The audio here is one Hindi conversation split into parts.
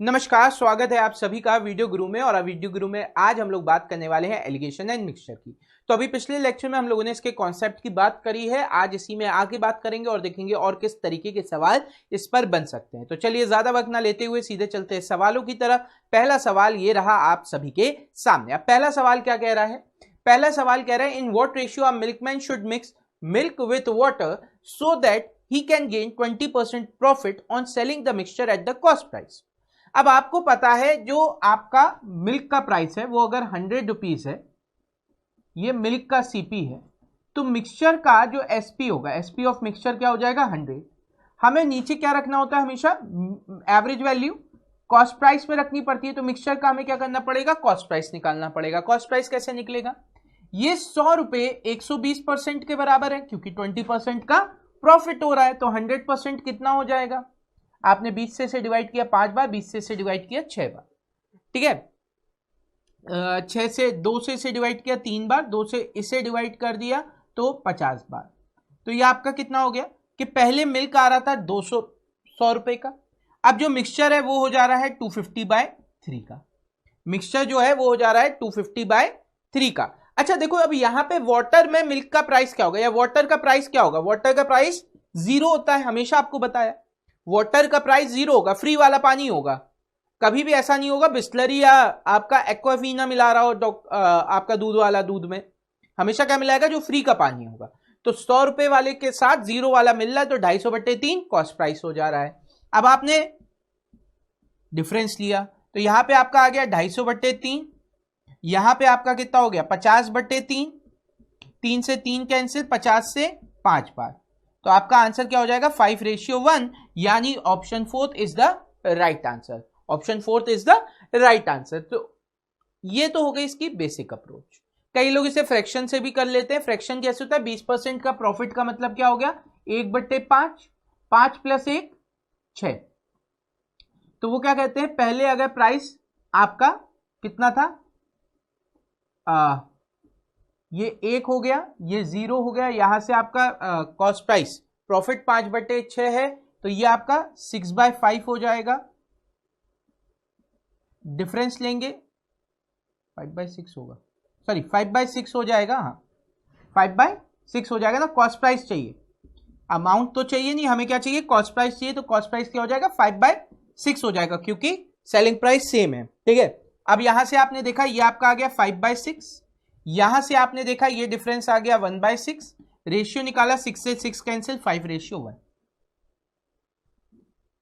नमस्कार, स्वागत है आप सभी का वीडियो गुरु में। और वीडियो गुरु में आज हम लोग बात करने वाले हैं एलिगेशन एंड मिक्सचर की। तो अभी पिछले लेक्चर में हम लोगों ने इसके कॉन्सेप्ट की बात करी है, आज इसी में आगे बात करेंगे और देखेंगे और किस तरीके के सवाल इस पर बन सकते हैं। तो चलिए ज्यादा वक्त ना लेते हुए सीधे चलते हैं सवालों की तरफ। पहला सवाल ये रहा आप सभी के सामने। अब पहला सवाल क्या कह रहा है? पहला सवाल कह रहा है in what ratio a milkman should mix milk with water so that he can gain 20% profit on selling the mixture at the cost price. अब आपको पता है जो आपका मिल्क का प्राइस है वो अगर 100 रुपीज है, ये मिल्क का सीपी है, तो मिक्सचर का जो एसपी होगा, एसपी ऑफ मिक्सचर क्या हो जाएगा 100। हमें नीचे क्या रखना होता है, हमेशा एवरेज वैल्यू कॉस्ट प्राइस में रखनी पड़ती है। तो मिक्सचर का हमें क्या करना पड़ेगा, कॉस्ट प्राइस निकालना पड़ेगा। कॉस्ट प्राइस कैसे निकलेगा? ये 100 रुपए 120% के बराबर है, क्योंकि 20% का प्रॉफिट हो रहा है। तो 100% कितना हो जाएगा? आपने 20 से डिवाइड किया 5 बार, 20 से डिवाइड किया 6 बार, ठीक है। 6 से 2 से डिवाइड किया 3 बार, 2 से इसे डिवाइड कर दिया तो 50 बार। तो ये आपका कितना हो गया कि पहले मिल्क आ रहा था 100 रुपए का, अब जो मिक्सचर है वो हो जा रहा है 250/3 का। मिक्सचर जो है वो हो जा रहा है 250/3 का। अच्छा देखो, अब यहां पे वाटर में मिल्क का प्राइस क्या होगा, या वाटर का प्राइस क्या होगा? वाटर का प्राइस 0 होता है, हमेशा आपको बताया वाटर का प्राइस 0 होगा, फ्री वाला पानी होगा। कभी भी ऐसा नहीं होगा बिस्लरी या आपका एक्वाफीना मिला रहा हो आपका दूध वाला दूध में, हमेशा क्या मिलाएगा? जो फ्री का पानी होगा। तो 100 रुपए वाले के साथ 0 वाला मिल रहा है, तो 250/3 कॉस्ट प्राइस हो जा रहा है। अब आपने डिफरेंस लिया तो यहां पे आपका आ गया 250/3, यहां पे आपका कितना हो गया 50/3, 3 से 3 कैंसिल, 50 से 5 बार। तो आपका आंसर क्या हो जाएगा 5:1, यानी option 4 is the right answer. Option 4 is the right answer. तो ये तो हो गई इसकी बेसिक अप्रोच। कई लोग इसे फ्रैक्शन से भी कर लेते हैं। फ्रैक्शन कैसे होता है? 20% का प्रॉफिट का मतलब क्या हो गया 1/5, 5 + 1 6। तो वो क्या कहते हैं, पहले अगर प्राइस आपका कितना था, ये 1 हो गया, ये 0 हो गया, यहां से आपका कॉस्ट प्राइस प्रॉफिट 5/6 है, तो ये आपका 6/5 हो जाएगा। डिफरेंस लेंगे 5/6 होगा, सॉरी 5/6 हो जाएगा। हाँ 5/6 हो जाएगा ना। कॉस्ट प्राइस चाहिए, अमाउंट तो चाहिए नहीं, हमें क्या चाहिए? कॉस्ट प्राइस चाहिए। तो कॉस्ट प्राइस क्या हो जाएगा 5/6 हो जाएगा, क्योंकि सेलिंग प्राइस सेम है, ठीक है। अब यहां से आपने देखा ये आपका आ गया 5/6, यहां से आपने देखा ये डिफरेंस आ गया 1/6, रेशियो निकाला 6 से 6 कैंसिल, 5:1,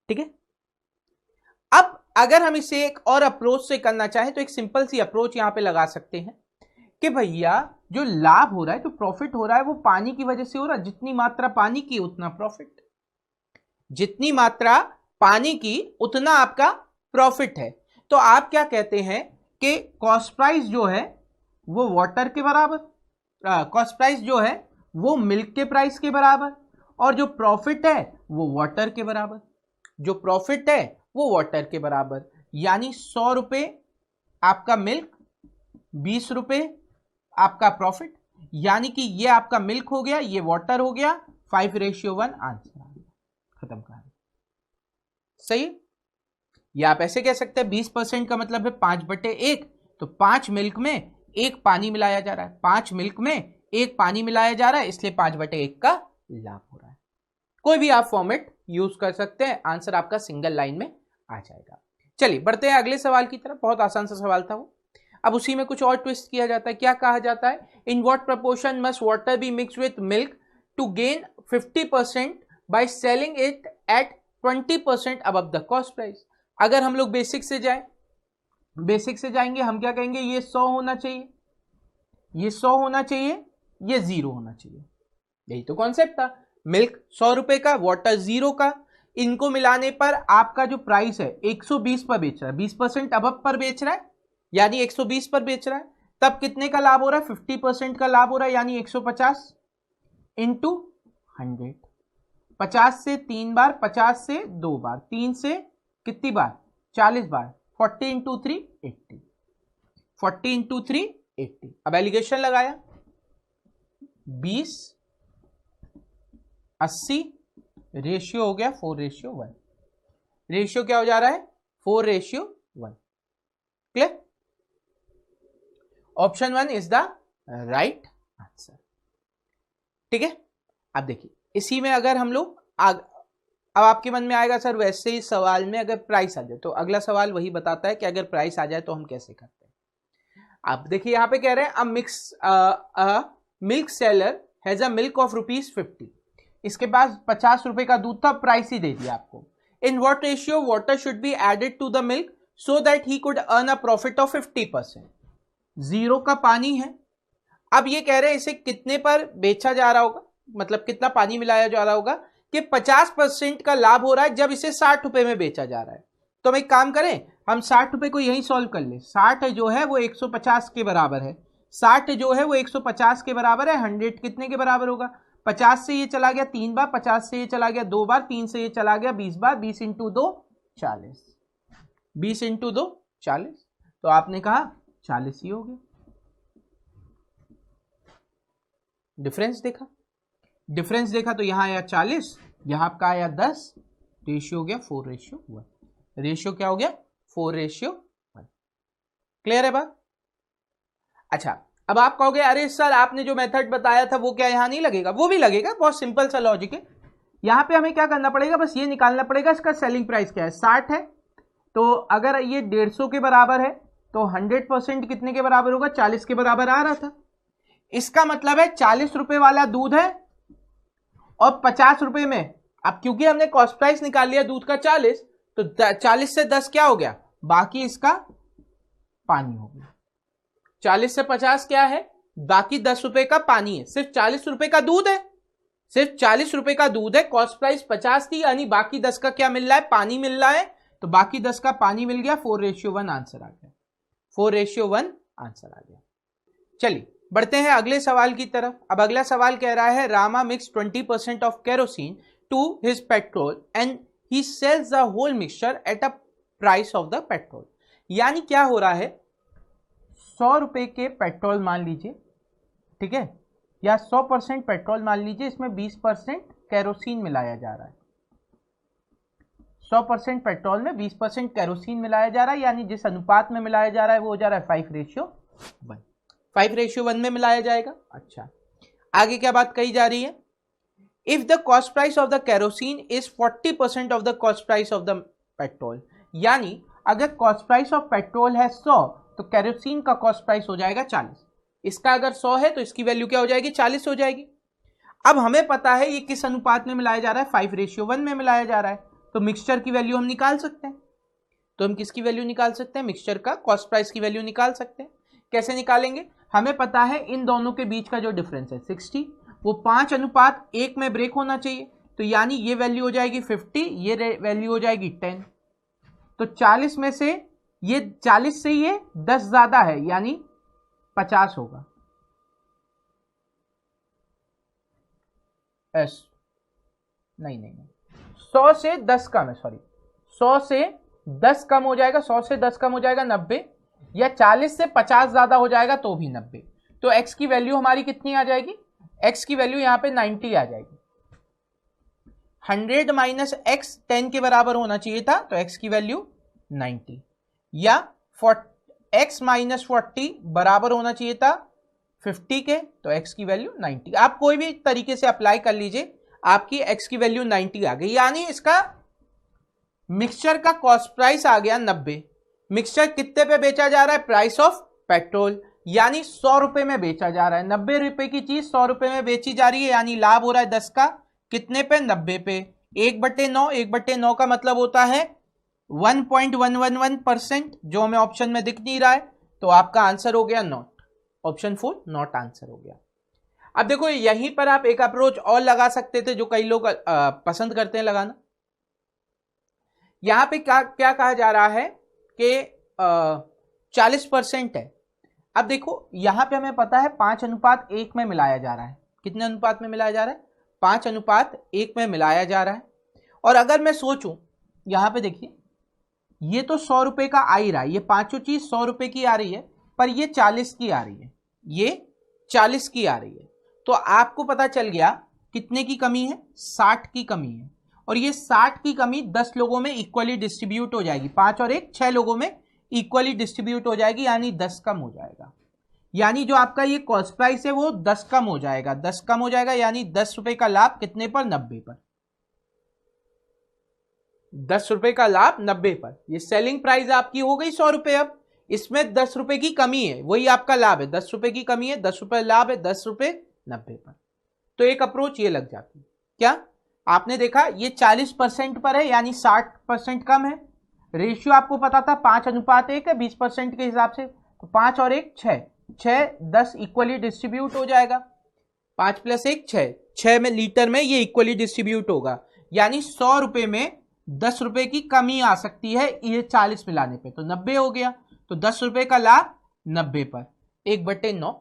ठीक है। अब अगर हम इसे एक और अप्रोच से करना चाहें तो एक सिंपल सी अप्रोच यहां पे लगा सकते हैं कि भैया जो लाभ हो रहा है, जो प्रॉफिट हो रहा है, वो पानी की वजह से हो रहा है। जितनी मात्रा पानी की उतना प्रॉफिट, जितनी मात्रा पानी की उतना आपका प्रॉफिट है। तो आप क्या कहते हैं कि कॉस्ट प्राइस जो है वो वाटर के बराबर, कॉस्ट प्राइस जो है वो मिल्क के प्राइस के बराबर, और जो प्रॉफिट है वो वाटर के बराबर। जो प्रॉफिट है वो वाटर के बराबर, यानी 100 रुपए आपका मिल्क, 20 रुपए आपका प्रॉफिट, यानी कि ये आपका मिल्क हो गया, ये वाटर हो गया, 5:1 आंसर आ गया, खत्म कहानी। सही। या आप ऐसे कह सकते हैं 20% का मतलब है 5/1, तो 5 मिल्क में 1 पानी मिलाया जा रहा है, 5 मिल्क में 1 पानी मिलाया जा रहा है, इसलिए 5/1 का लाभ हो रहा है। कोई भी आप फॉर्मेट यूज कर सकते हैं, आंसर आपका सिंगल लाइन में आ जाएगा। चलिए बढ़ते हैं अगले सवाल की तरफ। बहुत आसान सा सवाल था वो। अब उसी में कुछ और ट्विस्ट किया जाता है। क्या कहा जाता है? In what proportion must water be mix with milk to gain 50% by selling it at 20% above the cost price. अगर हम लोग बेसिक से जाएंगे, हम क्या कहेंगे, ये 100 होना चाहिए, ये 100 होना चाहिए, ये 0 होना चाहिए। यही तो कॉन्सेप्ट था। मिल्क 100 रुपए का, वाटर 0 का, इनको मिलाने पर आपका जो प्राइस है 120 पर बेच रहा है, 20% अबव पर बेच रहा है, यानी 120 पर बेच रहा है। तब कितने का लाभ हो रहा है? 50% का लाभ हो रहा है, यानी 150 इंटू 100। 50 से 3 बार, 50 से 2 बार, 3 से कितनी बार? 40 बार, 40 इंटू 3 80, 40 इंटू 3 80। अब एलिगेशन लगाया 20 80, रेशियो हो गया 4:1। रेशियो क्या हो जा रहा है 4:1। Clear? Option 1 is the right answer. ठीक है, अब देखिए इसी में अगर हम लोग अब आपके मन में आएगा सर वैसे ही सवाल में अगर प्राइस आ जाए, तो अगला सवाल वही बताता है कि अगर प्राइस आ जाए तो हम कैसे करते हैं। आप देखिए यहां पे कह रहे हैं a milk seller has a milk of ₹50। इसके पास 50 रुपए का दूध था, प्राइस ही दे दिया आपको। In what ratio water should be added to the milk so that he could earn a profit of 50%। 0 का पानी है। अब ये कह रहे हैं इसे कितने पर बेचा जा रहा होगा, मतलब कितना पानी मिलाया जा रहा होगा कि 50% का लाभ हो रहा है जब इसे 60 रुपए में बेचा जा रहा है। तो हम एक काम करें, हम 60 रुपए को यही सॉल्व कर ले। 60 जो है वो 150 के बराबर है, 60 जो है वो 150 के बराबर है। 100 कितने के बराबर होगा? 50 से ये चला गया 3 बार, 50 से ये चला गया 2 बार, 3 से ये चला गया 20 बार, 20 इंटू 2 40, 20 इंटू 2 40। तो आपने कहा 40 ही हो गया। डिफरेंस देखा, डिफरेंस देखा तो यहां आया 40, यहां आपका आया 10, रेशियो हो गया 4:1। रेशियो क्या हो गया? 4:1। क्लियर है बात? अच्छा, अब आप कहोगे अरे सर आपने जो मेथड बताया था वो क्या यहां नहीं लगेगा? वो भी लगेगा, बहुत सिंपल सा लॉजिक है। यहां पे हमें क्या करना पड़ेगा, बस ये निकालना पड़ेगा इसका सेलिंग प्राइस क्या है। 60 है, तो अगर ये 150 के बराबर है तो 100% कितने के बराबर होगा? 40 के बराबर आ रहा था। इसका मतलब है 40 रुपए वाला दूध है और 50 रुपए में, अब क्योंकि हमने कॉस्ट प्राइस निकाल लिया दूध का 40, तो 40 से 10 क्या हो गया? बाकी इसका पानी हो गया। 40 से 50 क्या है? बाकी 10 रुपए का पानी है। सिर्फ 40 रुपए का दूध है, सिर्फ 40 रुपए का दूध है। कॉस्ट प्राइस 50 थी, यानी बाकी 10 का क्या मिल रहा है? पानी मिल रहा है। तो बाकी 10 का पानी मिल गया, 4:1 आंसर आ गया। 4:1 आंसर आ गया। चलिए बढ़ते हैं अगले सवाल की तरफ। अब अगला सवाल कह रहा है Rama mix 20% of kerosene to his petrol and he sells the whole mixture at a price of the petrol. यानी क्या हो रहा है, 100 रुपए के पेट्रोल मान लीजिए, ठीक है, या 100% पेट्रोल मान लीजिए, इसमें 20% केरोसिन मिलाया जा रहा है। 100% पेट्रोल में 20% केरोसिन मिलाया जा रहा है, यानी जिस अनुपात में मिलाया जा रहा है वो हो जा रहा है 5:1। 5:1 में मिलाया जाएगा। अच्छा, आगे क्या बात कही जा रही है? If the cost price of the kerosene is 40% of the cost price of the petrol, यानी अगर कॉस्ट प्राइस ऑफ पेट्रोल है 100 तो केरोसिन का कॉस्ट प्राइस हो जाएगा 40। इसका अगर 100 है तो इसकी वैल्यू क्या हो जाएगी? 40 हो जाएगी। अब हमें पता है ये किस अनुपात में मिलाया जा रहा है? 5:1 में मिलाया जा रहा है। तो मिक्सचर की वैल्यू हम निकाल सकते हैं। तो हम किसकी वैल्यू निकाल सकते हैं? मिक्सचर का कॉस्ट प्राइस की वैल्यू निकाल सकते हैं। कैसे निकालेंगे? हमें पता है इन दोनों के बीच का जो डिफरेंस है 60, वो 5:1 में ब्रेक होना चाहिए। तो यानी ये वैल्यू हो जाएगी 50, ये वैल्यू हो जाएगी 10। तो 40 में से ये 40 से ये 10 ज्यादा है, यानी 50 होगा। नहीं नहीं नहीं, 100 से 10 कम है, सॉरी 100 से 10 कम हो जाएगा, 100 से 10 कम हो जाएगा 90, या 40 से 50 ज्यादा हो जाएगा तो भी 90। तो x की वैल्यू हमारी कितनी आ जाएगी? x की वैल्यू यहां पे 90 आ जाएगी। 100 माइनस x 10 के बराबर होना चाहिए था, तो x की वैल्यू 90, या x माइनस 40 बराबर होना चाहिए था 50 के, तो x की वैल्यू 90। आप कोई भी तरीके से अप्लाई कर लीजिए, आपकी x की वैल्यू 90 आ गई, यानी इसका मिक्सचर का कॉस्ट प्राइस आ गया 90। मिक्सचर कितने पे बेचा जा रहा है? प्राइस ऑफ पेट्रोल, यानी 100 रुपए में बेचा जा रहा है। 90 रुपए की चीज 100 रुपए में बेची जा रही है, यानी लाभ हो रहा है 10 का, कितने पे? 90 पे। 1/9, 1/9 का मतलब होता है 1.111%, जो हमें ऑप्शन में दिख नहीं रहा है। तो आपका आंसर हो गया नॉट, ऑप्शन 4 नॉट आंसर हो गया। अब देखो यहीं पर आप एक अप्रोच और लगा सकते थे, जो कई लोग पसंद करते हैं लगाना। यहां पे क्या कहा जा रहा है कि 40% है। अब देखो यहां पे हमें पता है 5:1 में मिलाया जा रहा है। कितने अनुपात में मिलाया जा रहा है? 5:1 में मिलाया जा रहा है। और अगर मैं सोचूं, यहां पे देखिए ये तो 100 रुपए का आ ही रहा है, ये पांचों चीज 100 रुपए की आ रही है, पर ये 40 की आ रही है, ये 40 की आ रही है। तो आपको पता चल गया कितने की कमी है? 60 की कमी है। और ये 60 की कमी 10 लोगों में इक्वली डिस्ट्रीब्यूट हो जाएगी, 5 और 1 6 लोगों में इक्वली डिस्ट्रीब्यूट हो जाएगी, यानी 10 कम हो जाएगा। यानी जो आपका ये कॉस्ट प्राइस है वो 10 कम हो जाएगा, 10 कम हो जाएगा, यानी 10 रुपए का लाभ कितने पर? 90 पर। 10 रुपए का लाभ 90 पर। ये सेलिंग प्राइस आपकी हो गई 100 रुपए। अब इसमें 10 रुपए की कमी है, वही आपका लाभ है, 10 रुपए की कमी है, 10 रुपए लाभ है, 10 रुपए 90 पर। तो एक अप्रोच ये लग जाती है। क्या आपने देखा ये 40% पर है, यानी 60% कम है। रेशियो आपको पता था 5:1 है 20% के हिसाब से, तो 5 और 1 6, 10 इक्वली डिस्ट्रीब्यूट हो जाएगा। 5 + 1 6, 6 में लीटर में ये इक्वली डिस्ट्रीब्यूट होगा, यानी 100 रुपए में 10 रुपए की कमी आ सकती है ये 40 मिलाने पे, तो 90 हो गया। तो 10 रुपए का लाभ 90 पर, 1/9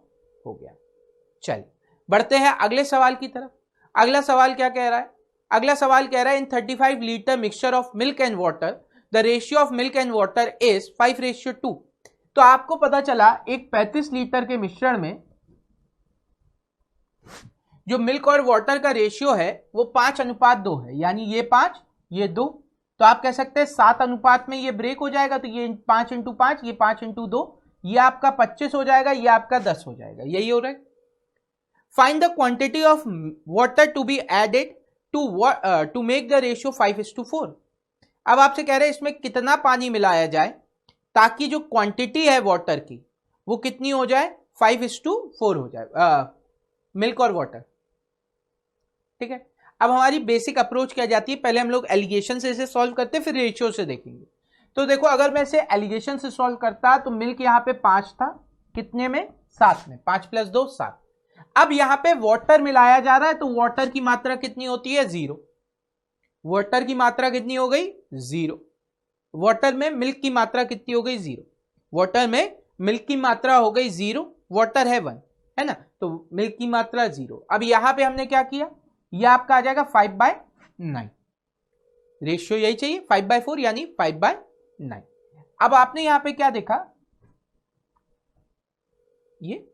हो गया। चलिए बढ़ते हैं अगले सवाल की तरफ। अगला सवाल क्या कह रहा है? अगला सवाल कह रहा है इन 35 litre mixture of milk and water the ratio of milk and water is 5:2। तो आपको पता चला एक 35 लीटर के मिश्रण में जो मिल्क और वाटर का रेशियो है वो 5:2 है, यानी ये 5 ये 2। तो आप कह सकते हैं 7 अनुपात में ये ब्रेक हो जाएगा, तो ये 5 × 5 ये 5 × 2 ये आपका 25 हो जाएगा, ये आपका 10 हो जाएगा। यही हो रहा है। Find the quantity of water to be added to make the ratio 5:4। अब आपसे कह रहे हैं इसमें कितना पानी मिलाया जाए ताकि जो क्वांटिटी है वाटर की वो कितनी हो जाए? 5:4 हो जाए, मिल्क और वाटर। ठीक है, अब हमारी बेसिक अप्रोच क्या जाती है, पहले हम लोग एलिगेशन से इसे सॉल्व करते हैं, फिर रेशियो से देखेंगे। तो देखो अगर मैं इसे एलिगेशन से सॉल्व करता तो मिल्क यहाँ पे 5 था, कितने में? 7 में, 5 + 2 7। अब यहां पे वाटर मिलाया जा रहा है, तो वाटर की मात्रा कितनी होती है? 0। वाटर की मात्रा कितनी हो गई? 0। वाटर में मिल्क की मात्रा कितनी हो गई? 0। वाटर में मिल्क की मात्रा हो गई 0, वाटर है 1, है ना, तो मिल्क की मात्रा 0। अब यहां पे हमने क्या किया, यह आपका आ जाएगा 5/9। रेशियो यही चाहिए, 5/4 यानी 5/9। अब आपने यहां पे क्या देखा, ये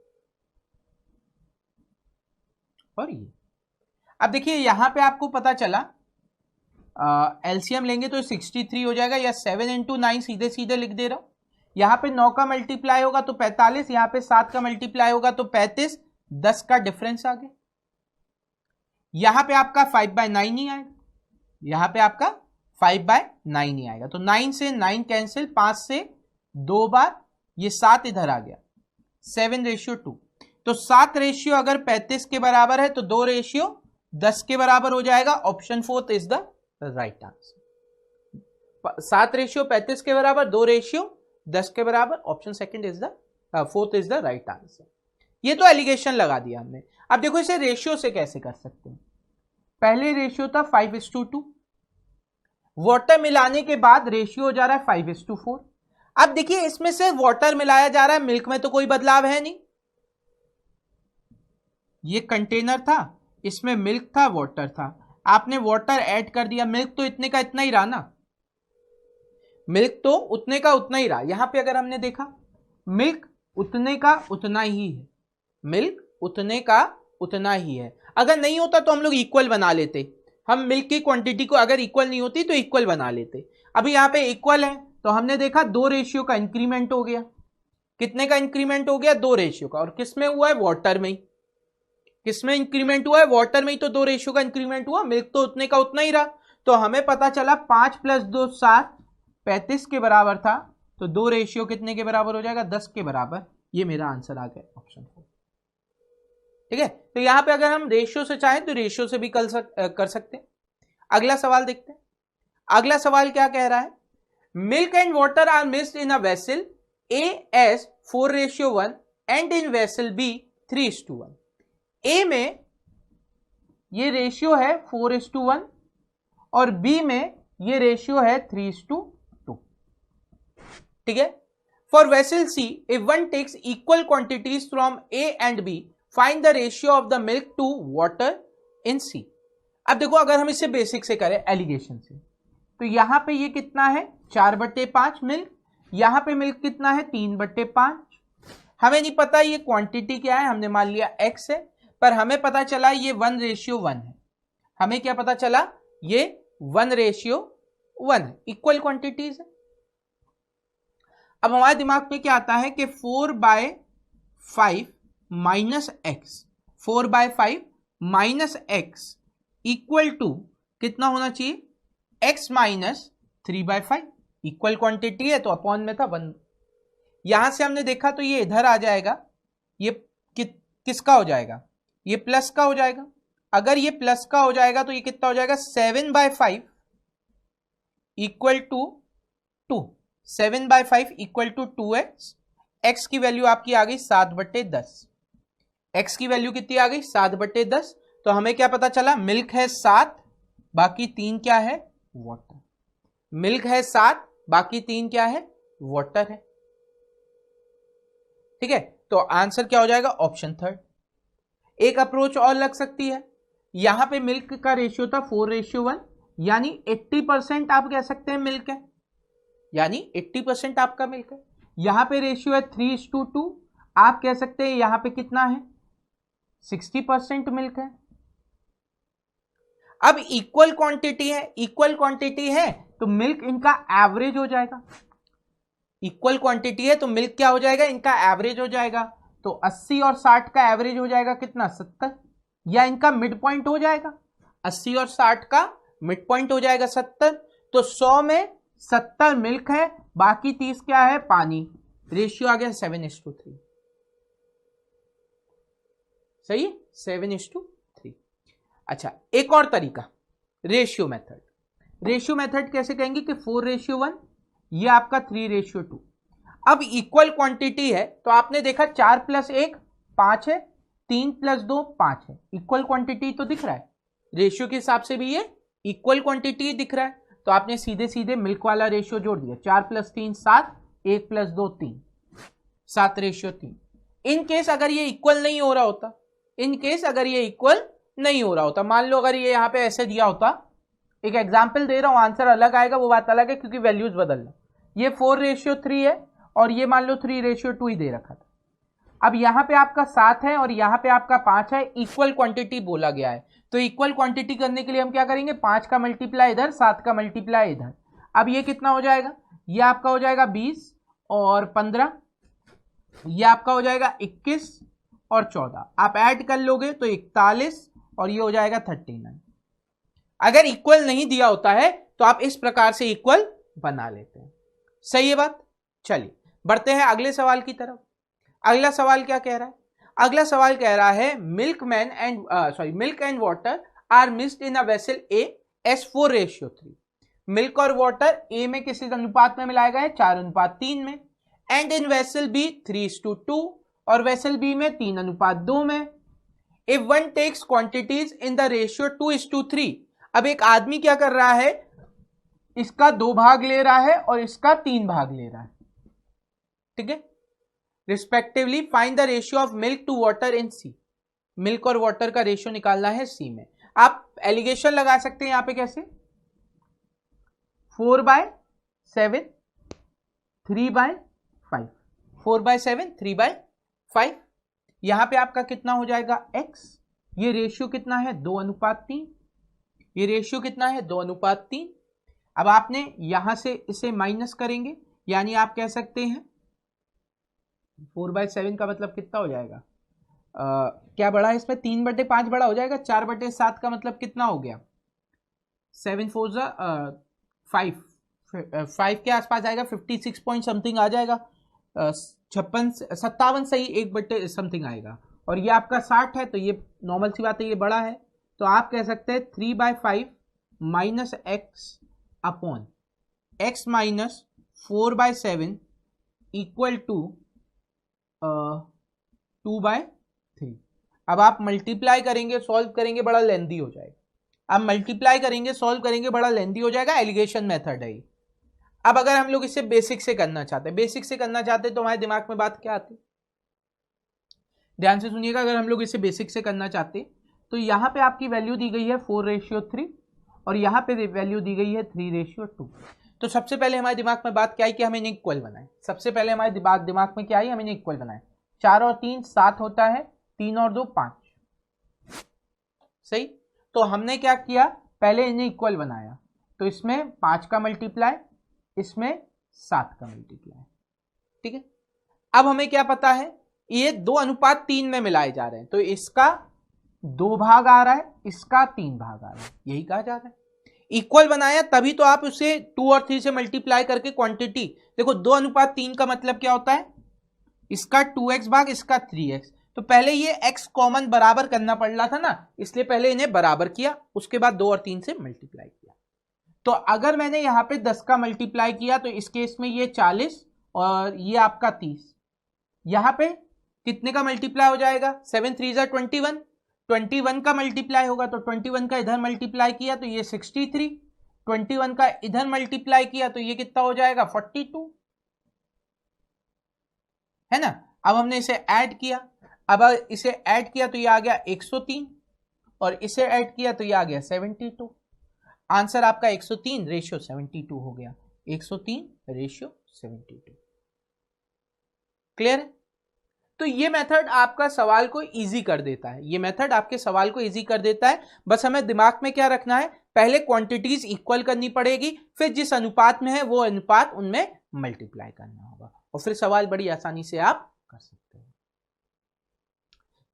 और ये। अब देखिए यहां पे आपको पता चला एलसीएम लेंगे तो 63 हो जाएगा, या 7 × 9 सीधे सीधे लिख दे रहा हूं। यहां पे 9 का मल्टीप्लाई होगा तो 45, यहां पे 7 का मल्टीप्लाई होगा तो 35, 10 का डिफरेंस आ गया। यहां पे आपका 5/9 नहीं आएगा, यहां पे आपका 5/9 ही आएगा। तो 9 से 9 कैंसिल, 5 से 2 बार, ये 7 इधर आ गया, 7:2। तो 7 रेशियो अगर 35 के बराबर है तो 2 रेशियो 10 के बराबर हो जाएगा। Option 4 is the right answer. 7 ratio 35 के बराबर, 2 रेशियो 10 के बराबर, option 4 is the right answer. ये तो एलिगेशन लगा दिया हमने। अब देखो इसे रेशियो से कैसे कर सकते हैं। पहले रेशियो था 5:2, वाटर मिलाने के बाद रेशियो हो जा रहा है 5:4। अब देखिए इसमें से वाटर मिलाया जा रहा है, मिल्क में तो कोई बदलाव है नहीं। ये कंटेनर था, इसमें मिल्क था, वाटर था, आपने वाटर ऐड कर दिया, मिल्क तो इतने का इतना ही रहा ना, मिल्क तो उतने का उतना ही रहा। यहां पे अगर हमने देखा मिल्क उतने का उतना ही है, मिल्क उतने का उतना ही है। अगर नहीं होता तो हम लोग इक्वल बना लेते, हम मिल्क की क्वांटिटी को अगर इक्वल नहीं होती तो इक्वल बना लेते। अभी यहां पे इक्वल है तो हमने देखा 2 रेशियो का इंक्रीमेंट हो गया। कितने का इंक्रीमेंट हो गया? 2 रेशियो का। और किसमें हुआ है? वाटर में ही। किसमें इंक्रीमेंट हुआ है? वाटर में ही। तो 2 रेशियो का इंक्रीमेंट हुआ, मिल्क तो उतने का उतना ही रहा। तो हमें पता चला 5 + 2 7, 35 के बराबर था, तो 2 रेशियो कितने के बराबर हो जाएगा? 10 के बराबर। ये मेरा आंसर आ गया, ऑप्शन 4। ठीक है, तो यहां पे अगर हम रेशियो से चाहें तो रेशियो से भी कर सकते हैं। अगला सवाल देखते हैं। अगला सवाल क्या कह रहा है? Milk and water are mixed in a vessel A as 4:1 and in vessel B 3:1। A में ये रेशियो है 4:1 और बी में ये रेशियो है 3:2। ठीक है, for vessel C if one takes equal quantities from A and B find the ratio of the milk to water in C. अब देखो अगर हम इसे बेसिक से करें एलिगेशन से, तो यहां पे ये कितना है? 4/5 मिल्क। यहां पे मिल्क कितना है? 3/5। हमें नहीं पता ये क्वांटिटी क्या है, हमने मान लिया x है, पर हमें पता चला ये 1:1 है। हमें क्या पता चला? ये 1:1 है, इक्वल क्वांटिटीज है। अब हमारे दिमाग में क्या आता है कि 4/5 minus x, 4/5 minus x equal to कितना होना चाहिए, x माइनस 3/5, इक्वल क्वांटिटी है तो अपॉन में था 1। यहां से हमने देखा तो ये इधर आ जाएगा, ये किसका हो जाएगा, ये प्लस का हो जाएगा। अगर ये प्लस का हो जाएगा तो ये कितना हो जाएगा, 7/5 equal to 2, 7/5 equal to 2x। x की वैल्यू आपकी आ गई 7/10, x की वैल्यू कितनी आ गई 7/10। तो हमें क्या पता चला, मिल्क है 7, बाकी 3 क्या है, वाटर। मिल्क है 7, बाकी 3 क्या है, वाटर है। ठीक है, तो आंसर क्या हो जाएगा, ऑप्शन थर्ड। एक अप्रोच और लग सकती है, यहां पे मिल्क का रेशियो था 4:1, यानी 80% आप कह सकते हैं मिल्क है, यानी 80% आपका मिल्क है। यहां पे रेशियो है 3:2, आप कह सकते हैं यहां पे कितना है, 60% मिल्क है। अब इक्वल क्वांटिटी है, इक्वल क्वांटिटी है तो मिल्क इनका एवरेज हो जाएगा। इक्वल क्वांटिटी है तो मिल्क क्या हो जाएगा, इनका एवरेज हो जाएगा। तो 80 और 60 का एवरेज हो जाएगा कितना, 70, या इनका मिड पॉइंट हो जाएगा। 80 और 60 का मिड पॉइंट हो जाएगा 70। तो 100 में 70 मिल्क है, बाकी 30 क्या है, पानी। रेशियो आ गया 7:3। सही है, 7:3। अच्छा, एक और तरीका, रेशियो मेथड। रेशियो मेथड कैसे कहेंगे कि 4:1, ये आपका 3:2। अब इक्वल क्वांटिटी है तो आपने देखा 4 + 1 5 है, 3 + 2 5 है, इक्वल क्वांटिटी तो दिख रहा है। रेशियो के हिसाब से भी ये इक्वल क्वांटिटी दिख रहा है, तो आपने सीधे सीधे मिल्क वाला रेशियो जोड़ दिया, 4 + 3 7, 1 + 2 3, 7:3। इन केस अगर ये इक्वल नहीं हो रहा होता, इन केस अगर ये इक्वल नहीं हो रहा होता, मान लो अगर ये यहां पे ऐसे दिया होता, एक एग्जांपल दे रहा हूं, आंसर अलग आएगा, वो बात अलग है क्योंकि वैल्यूज बदल रहा। ये 4:3 है और ये मान लो 3:2 ही दे रखा था। अब यहां पे आपका 7 है और यहां पे आपका 5 है, इक्वल क्वांटिटी बोला गया है। तो इक्वल क्वांटिटी करने के लिए हम क्या करेंगे, 5 का मल्टीप्लाई इधर, 7 का मल्टीप्लाई इधर। अब ये कितना हो जाएगा, ये आपका हो जाएगा 20 और 15, ये आपका हो जाएगा 21 और 14। आप ऐड कर लोगे तो 41 और ये हो जाएगा 39। अगर इक्वल नहीं दिया होता है तो आप इस प्रकार से इक्वल बना लेते हैं। सही है बात। चलिए बढ़ते हैं अगले सवाल की तरफ। अगला सवाल क्या कह रहा है, अगला सवाल कह रहा है milk and water are mixed in a vessel A as 4:3। मिल्क और वाटर ए में किस अनुपात में मिलाया गया है, 4:3 में। एंड इन वेसल बी 3:2 और वेसल बी में 3:2 में। If one takes quantities in the ratio 2:3। अब एक आदमी क्या कर रहा है, इसका 2 भाग ले रहा है और इसका 3 भाग ले रहा है, ठीक है। Respectively find the ratio of milk to water in C. Milk और वाटर का रेशियो निकालना है सी में। आप एलिगेशन लगा सकते हैं यहां पे कैसे, 4/7 3/5, 4/7 3/5। यहां पे आपका कितना हो जाएगा x, ये रेशियो कितना है 2:3, ये रेशियो कितना है 2:3। अब आपने यहां से इसे माइनस करेंगे, यानी आप कह सकते हैं 4/7 का मतलब कितना हो जाएगा, क्या बड़ा है इसमें, 3/5 बड़ा हो जाएगा। 4/7 का मतलब कितना हो गया, 7 4 5, 5 के आसपास आएगा, 56 पॉइंट समथिंग आ जाएगा, 57 सही, 1 समथिंग आएगा। और ये आपका 60 है, तो ये नॉर्मल सी बात है, ये बड़ा है। तो आप कह सकते हैं 3/5 minus x upon x minus 4/7 equal to 2/3। अब आप मल्टीप्लाई करेंगे, सॉल्व करेंगे, बड़ा लेंदी हो जाएगा। अब मल्टीप्लाई करेंगे, सॉल्व करेंगे, बड़ा लेंदी हो जाएगा। एलिगेशन मेथड है। अब अगर हम लोग इसे बेसिक से करना चाहते हैं, बेसिक से करना चाहते हैं तो हमारे दिमाग में बात क्या आती है, ध्यान से सुनिएगा। अगर हम लोग इसे बेसिक से करना चाहते हैं तो यहां पे आपकी वैल्यू दी गई है 4:3 और यहां पे वैल्यू दी गई है 3:2। तो सबसे पहले हमारे दिमाग में बात क्या आई कि हमें इन्हें इक्वल बनाए। सबसे पहले हमारे दिमाग में क्या आई, हम इन्हें इक्वल बनाए। 4 और 3 7 होता है, 3 और 2 5, सही। तो हमने क्या किया, पहले इन्हें इक्वल बनाया। तो इसमें 5 का मल्टीप्लाई, इसमें 7 का मल्टीप्लाई। ठीक है, अब हमें क्या पता है, ये 2:3 में मिलाए जा रहे हैं, तो इसका 2 भाग आ रहा है, इसका 3 भाग आ रहा है, यही कहा जा रहा है। इक्वल बनाया तभी तो आप उसे 2 और 3 से मल्टीप्लाई करके क्वांटिटी देखो, 2:3 का मतलब क्या होता है, इसका 2x भाग इसका 3x। तो पहले ये x कॉमन बराबर करना पड़ रहा था ना, इसलिए पहले इन्हें बराबर किया, उसके बाद 2 और 3 से मल्टीप्लाई किया। तो अगर मैंने यहां पे 10 का मल्टीप्लाई किया तो इस केस में ये 40 और ये आपका 30, यहां पे कितने का मल्टीप्लाई हो जाएगा, 7 3 21, 21 का मल्टीप्लाई होगा, तो 21 का इधर मल्टीप्लाई किया तो ये 63, 21 का इधर मल्टीप्लाई किया तो ये कितना हो जाएगा 42, है ना। अब हमने इसे ऐड किया, अब इसे ऐड किया तो ये आ गया 103 और इसे ऐड किया तो ये आ गया 72। आंसर आपका 103 रेशियो 72 हो गया, 103 रेशियो 72। क्लियर है। तो ये मेथड आपका सवाल को इजी कर देता है, ये मेथड आपके सवाल को इजी कर देता है। बस हमें दिमाग में क्या रखना है, पहले क्वांटिटीज इक्वल करनी पड़ेगी, फिर जिस अनुपात में है वो अनुपात उनमें मल्टीप्लाई करना होगा और फिर सवाल बड़ी आसानी से आप कर सकते हैं।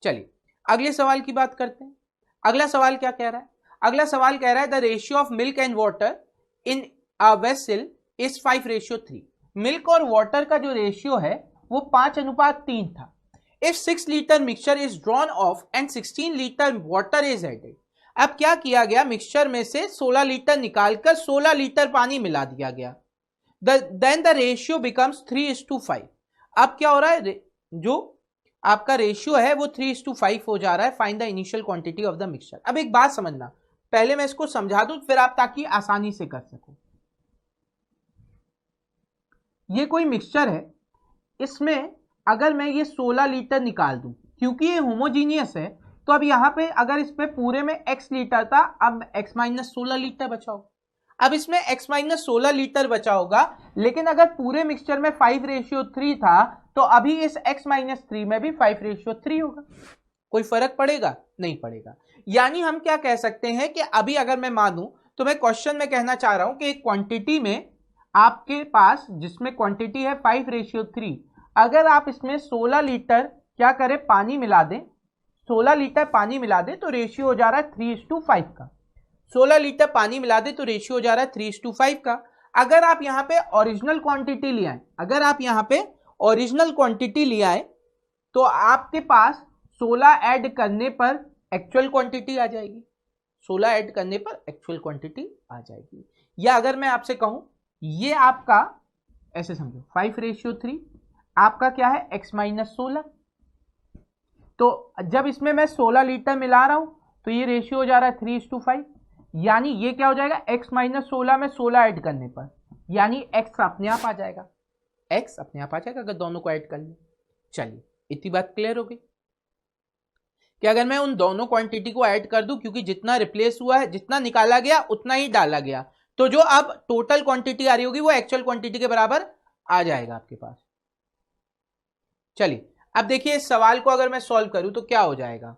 चलिए अगले सवाल की बात करते हैं। अगला सवाल क्या कह रहा है, अगला सवाल कह रहा है the ratio of milk and water in a vessel is 5:3। Milk और वाटर का जो रेशियो है वो 5:3 था। If 6 litre mixture is drawn off and 16 litre water is added. अब क्या किया गया, मिक्सचर में से 16 लीटर निकालकर 16 लीटर पानी मिला दिया गया, देन द रेशियो बिकम्स 3:5। अब क्या हो रहा है, जो आपका रेशियो है वो 3:5 हो जा रहा है। Find the initial quantity of the mixture. अब एक बात समझना, पहले मैं इसको समझा दूं फिर आप ताकि आसानी से कर सको। ये कोई मिक्सचर है, इसमें अगर मैं ये 16 लीटर निकाल दूं, क्योंकि ये होमोजीनियस है, तो अब यहां पे अगर इसमें पूरे में x लीटर था, अब x-16 लीटर बचा होगा। अब इसमें x-16 लीटर बचा होगा, लेकिन अगर पूरे मिक्सचर में 5:3 था तो अभी इस x-3 में भी 5:3 होगा। कोई फर्क पड़ेगा? नहीं पड़ेगा। यानी हम क्या कह सकते हैं कि अभी अगर मैं मानूं तो मैं क्वेश्चन में कहना चाह रहा हूं कि एक क्वांटिटी में आपके पास जिसमें क्वांटिटी है 5:3, अगर आप इसमें 16 लीटर क्या करें, पानी मिला दें, 16 लीटर पानी मिला दें तो रेशियो हो जा रहा है 3:5 का। 16 लीटर पानी मिला दे तो रेशियो हो जा रहा है 3:5 का। अगर आप यहां पे ओरिजिनल क्वांटिटी ले आए, अगर आप यहां पे ओरिजिनल क्वांटिटी ले आए तो आपके पास 16 ऐड करने पर एक्चुअल क्वांटिटी आ जाएगी, 16 ऐड करने पर एक्चुअल क्वांटिटी आ जाएगी। या अगर मैं आपसे कहूं ये आपका ऐसे समझो 5:3 आपका क्या है x-16, तो जब इसमें मैं 16 लीटर मिला रहा हूं तो ये रेशियो हो जा रहा है 3:5, यानी ये क्या हो जाएगा x-16 में 16 ऐड करने पर, यानी x अपने आप आ जाएगा, x अपने आप आ जाएगा अगर दोनों को ऐड कर ले। चलिए इतनी बात क्लियर हो गई कि अगर मैं उन दोनों क्वांटिटी को ऐड कर दूं, क्योंकि जितना रिप्लेस हुआ है, जितना निकाला गया उतना ही डाला गया, तो जो अब टोटल क्वांटिटी आ रही होगी वो एक्चुअल क्वांटिटी के बराबर आ जाएगा आपके पास। चलिए अब देखिए इस सवाल को अगर मैं सॉल्व करूं तो क्या हो जाएगा,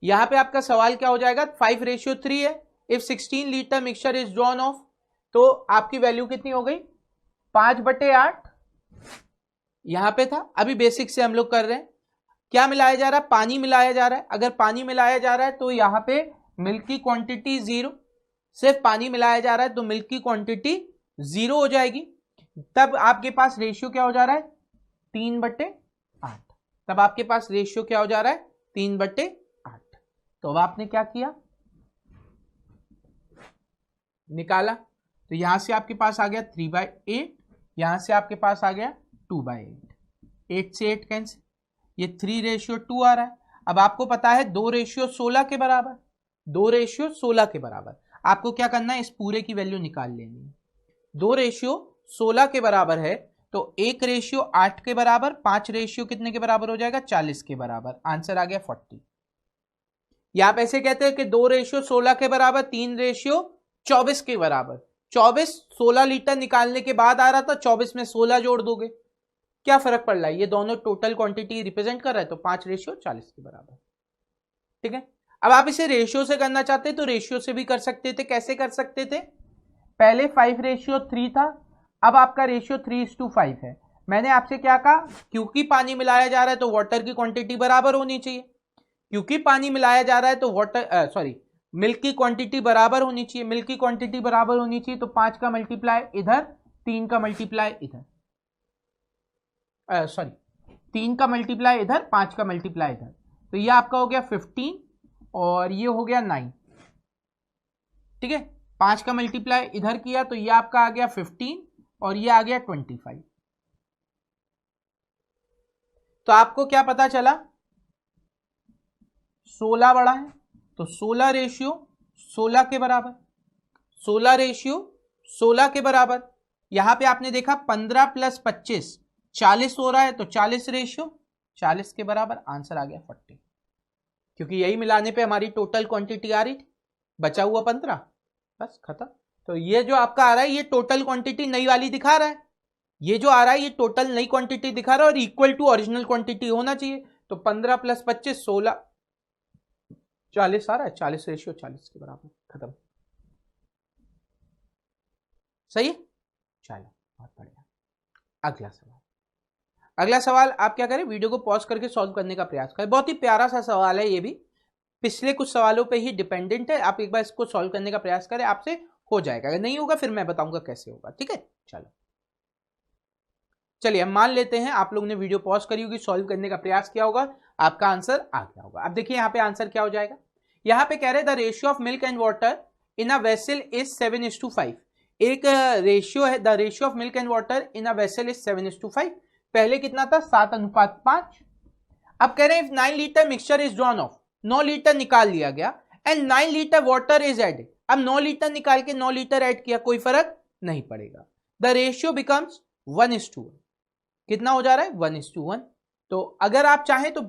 यहां पे आपका सवाल क्या हो जाएगा, 5:3 है। If 16 litre mixture is drawn of, तो आपकी वैल्यू कितनी हो गई 5/8, यहां पे था। अभी बेसिक से हम लोग कर रहे हैं, क्या मिलाया जा रहा है, पानी मिलाया जा रहा है। अगर पानी मिलाया जा रहा है तो यहां पे मिल्क की क्वांटिटी 0, सिर्फ पानी मिलाया जा रहा है तो मिल्क की क्वांटिटी 0 हो जाएगी। तब आपके पास रेशियो क्या हो जा रहा है 3/8, तब आपके पास रेशियो क्या हो जा रहा है 3/8। तो अब आपने क्या किया, निकाला, तो यहां से आपके पास आ गया 3/8, यहां से आपके पास आ गया 2/8, 8 से 8 कैंसिल, ये 3:2 आ रहा है। अब आपको पता है 2:16 के बराबर, 2:16 के बराबर आपको क्या करना है, इस पूरे की वैल्यू निकाल लेनी है। 2:16 के बराबर है तो 1:8 के बराबर, 5 कितने के बराबर हो जाएगा 40 के बराबर, आंसर आ गया 40। या आप ऐसे कहते हैं कि 2:16 के बराबर, 3:24 के बराबर। 24 16 लीटर निकालने के बाद आ रहा था, 24 में 16 जोड़ दोगे, क्या फर्क पड़ रहा है, ये दोनों टोटल क्वांटिटी रिप्रेजेंट कर रहा है, तो 5:40 के बराबर। ठीक है, अब आप इसे रेशियो से करना चाहते तो रेशियो से भी कर सकते थे। कैसे कर सकते थे, पहले 5:3 था, अब आपका रेशियो 3:5 है। मैंने आपसे क्या कहा, क्योंकि पानी मिलाया जा रहा है तो वाटर की क्वांटिटी बराबर होनी चाहिए, क्योंकि पानी मिलाया जा रहा है तो मिल्क की क्वांटिटी बराबर होनी चाहिए, मिल्क की क्वांटिटी बराबर होनी चाहिए, तो 5 का मल्टीप्लाई इधर, 3 का मल्टीप्लाई इधर, 3 का मल्टीप्लाई इधर, 5 का मल्टीप्लाई इधर, तो ये आपका हो गया 15 और ये हो गया 9। ठीक है, 5 का मल्टीप्लाई इधर किया तो ये आपका आ गया 15 और ये आ गया 25। तो आपको क्या पता चला, 16 बड़ा है, तो 16 रेशियो 16 के बराबर, 16 रेशियो 16 के बराबर। यहां पे आपने देखा 15 + 25 40 हो रहा है, तो 40 रेशियो 40 के बराबर, आंसर आ गया 40, क्योंकि यही मिलाने पे हमारी टोटल क्वांटिटी आ रही थी, बचा हुआ 15, बस खत्म। तो ये जो आपका आ रहा है ये टोटल क्वांटिटी नई वाली दिखा रहा है, ये जो आ रहा है ये टोटल नई क्वांटिटी दिखा रहा है और इक्वल टू ओरिजिनल क्वांटिटी होना चाहिए। तो 15 + 25 16 40 आ रहा है, 40 रेशियो 40 के बराबर, खत्म। सही है, चलो बहुत बढ़िया। अगला सवाल, अगला सवाल आप क्या करें, वीडियो को पॉज करके सॉल्व करने का प्रयास करें। बहुत ही प्यारा सा सवाल है, ये भी पिछले कुछ सवालों पे ही डिपेंडेंट है। आप एक बार इसको सॉल्व करने का प्रयास करें, आपसे हो जाएगा, अगर नहीं होगा फिर मैं बताऊंगा कैसे होगा। ठीक है, चलो चलिए हम मान लेते हैं आप लोगों ने वीडियो पॉज करी होगी, सॉल्व करने का प्रयास किया होगा, आपका आंसर आ गया होगा। अब देखिए यहाँ पे आंसर क्या हो जाएगा, यहाँ पे कह रहे the ratio of milk and water in a vessel is 7:5। एक रेशियो है, the ratio of milk and water in a vessel is 7:5। पहले कितना था, 7:5। अब कह रहे हैं 9 litre mixture is drawn off, 9 litre निकाल लिया गया and 9 litre water is added. अब 9 लीटर निकाल के 9 लीटर ऐड किया, कोई फर्क नहीं पड़ेगा। The ratio becomes 1:1। कितना हो जा रहा है, 1:1। तो अगर आप चाहें तो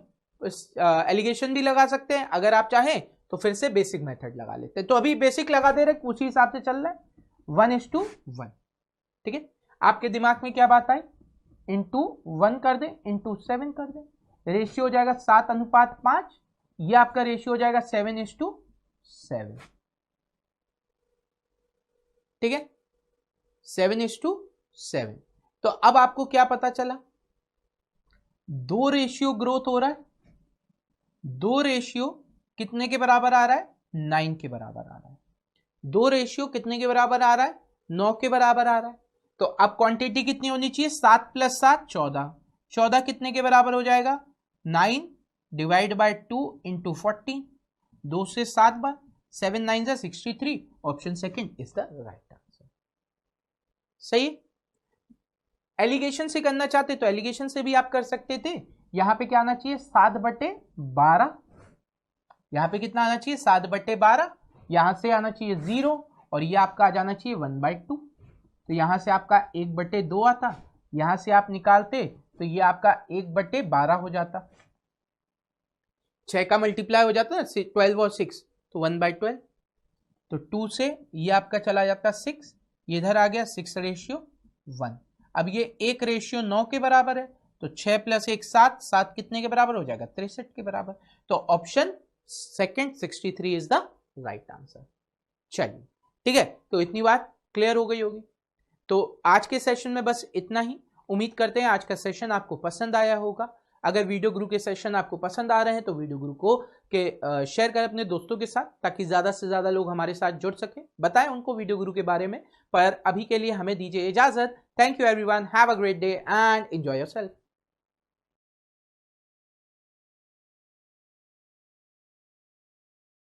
एलिगेशन भी लगा सकते हैं, अगर आप चाहें तो फिर से बेसिक मेथड लगा लेते हैं। तो अभी बेसिक लगा दे रहे, उसी हिसाब से चल रहा है, 1:1। ठीक है, आपके दिमाग में क्या बात आई, इंटू 1 कर दे, इंटू 7 कर दे, रेशियो हो जाएगा 7:5, ये आपका रेशियो हो जाएगा 7:7। ठीक है, 7:7। तो अब आपको क्या पता चला, 2 रेशियो ग्रोथ हो रहा है, 2 रेशियो कितने के बराबर आ रहा है, 9 के बराबर आ रहा है। 2 रेशियो कितने के बराबर आ रहा है, 9 के बराबर आ रहा है। तो अब क्वांटिटी कितनी होनी चाहिए, 7 + 7 14, 14 कितने के बराबर हो जाएगा, 9 डिवाइड बाय 2 इंटू 14, 2 से 7 बार, 7 9 जा 63। Option second is the right answer. सही, एलिगेशन से करना चाहते तो एलिगेशन से भी आप कर सकते थे। यहां पे क्या आना चाहिए, 7/12, यहां पे कितना आना चाहिए, 7/12, यहां से आना चाहिए 0 और ये आपका आ जाना चाहिए 1/2। तो यहां से आपका 1/2 आता, यहां से आप निकालते तो ये आपका 1/12 हो जाता, 6 का मल्टीप्लाई हो जाता ना, 12 और 6 तो 1/12। तो 2 से ये आपका चला जाता 6, ये इधर आ गया 6:1। अब ये 1 रेशियो 9 के बराबर है, तो 6 + 1 7, 7 कितने के बराबर हो जाएगा, 63 के बराबर। तो option second 63 is the right answer. चलिए ठीक है, तो इतनी बात क्लियर हो गई होगी। तो आज के सेशन में बस इतना ही। उम्मीद करते हैं आज का सेशन आपको पसंद आया होगा। अगर वीडियो गुरु के सेशन आपको पसंद आ रहे हैं तो वीडियो गुरु को शेयर करें अपने दोस्तों के साथ, ताकि ज्यादा से ज्यादा लोग हमारे साथ जुड़ सके। बताएं उनको वीडियो गुरु के बारे में। पर अभी के लिए हमें दीजिए इजाजत। Thank you everyone, have a great day and enjoy yourself.